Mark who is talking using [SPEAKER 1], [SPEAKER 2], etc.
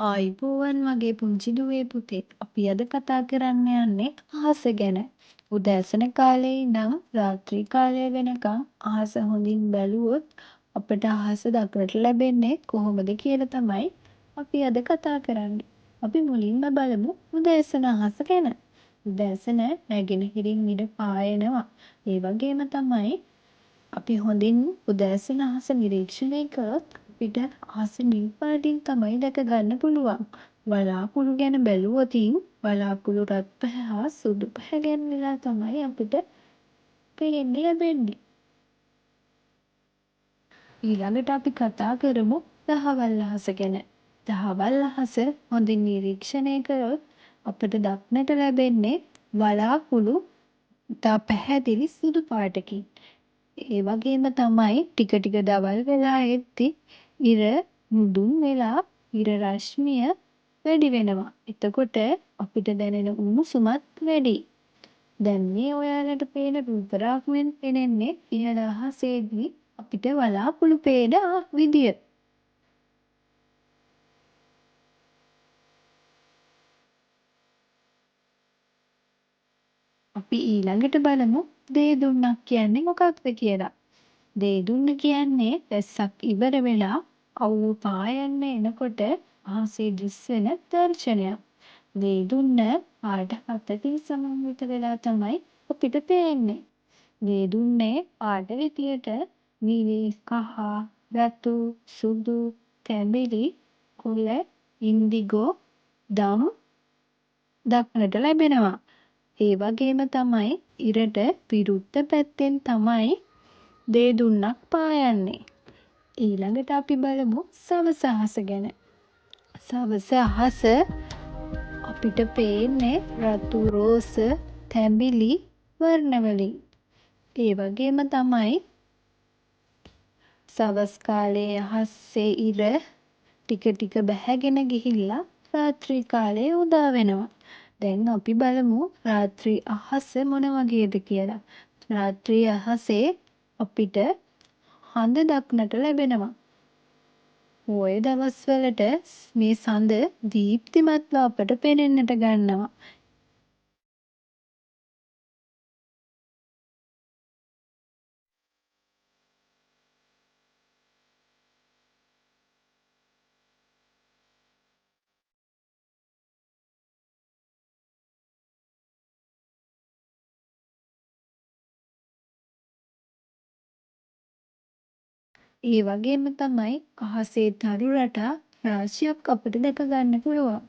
[SPEAKER 1] ආයිබෝවන් මගේ පුංචි දුවේ පුතේ. අපි අද කතා කරන්න යන්නේ අහස ගැන. උදෑසන කාලේ ඉඳන් රාත්‍රී කාලය වෙනකන් අහස හොඳින් බැලුවොත් අපට අහස දක්නට ලැබෙන්නේ කොහොමද කියලා තමයි අපි අද කතා කරන්නේ. අපි මුලින්ම බලමු උදෑසන අහස ගැන. උදෑසන නැගෙනහිරින් ඉර පායනවා. ඒ වගේම තමයි අපි හොඳින් උදෑසන අහස නිරීක්ෂණය කළොත් අපිට අහස නිල් පාටින් තමයි දැක ගන්න පුළුවන්. වලාකුළු ගැන බැලුවොතින් වලාකුළු රත් පැහැ හා සුදු පැහැ ගැන්විලා තමයි අපිට පේන්න ලැබෙන්නේ. ඊළඟට අපි කතා කරමු දහවල් අහස ගැන. දහවල් අහස හොඳින් නිරීක්ෂණය කළොත් අපට දක්නට ලැබෙන්නේ වලාකුළු ඉතා පැහැදිලි සුදු පාටකින්. ඒ වගේම තමයි ටික ටික දවල් වෙලා එද්දි ඉර මුදුන් වෙලා ඉර රශ්මිය වැඩි වෙනවා. එතකොට අපිට දැනෙන උණුසුමත් වැඩියි. දැන් මේ ඔයාලට පේන රූපරාමුවෙන් පෙනෙන්නේ ඉහළ අහසේදී අපිට වලාකුළු පේන විදිය. අපි ඊළඟට බලමු දේදුන්නක් කියන්නේ මොකක්ද කියලා. දේදුන්න කියන්නේ වැස්සක් ඉවර වෙලා අවුව පායන්න එනකොට අහසේ දිස්වෙන දර්ශනයක්. දේදුන්න පාට 7කින් සමන්විත වෙලා තමයි අපිට පේන්නේ. දේදුන්නේ පාට විදියට නිල්, කහ, රතු, සුදු, තැඹිලි, කොළ, ඉන්දිගෝ, දම් දක්නට ලැබෙනවා. ඒ වගේම තමයි ඉරට විරුද්ධ පැත්තෙන් තමයි දේදුන්නක් පායන්නේ. ඊළඟට අපි බලමු සවස අහස ගැන. සවස අහස අපිට පේන්නේ රතු, රෝස, තැඹිලි වර්ණවලින්. ඒ වගේම තමයි සවස් කාලයේ අහසේ ඉර ටික ටික බැහැගෙන ගිහිල්ලා රාත්‍රී කාලයේ උදා වෙනවා. දැන් අපි බලමු රාත්‍රී අහස මොන වගේද කියලා. රාත්‍රී අහසේ අපිට හඳ දක්නට ලැබෙනවා. පෝය දවස්වලට මේ සඳ දීප්තිමත්ව අපට පෙනෙන්නට ගන්නවා. ඒ වගේම තමයි අහසේ තරු රටා රාශියක් අපිට දැක ගන්න පුළුවන්.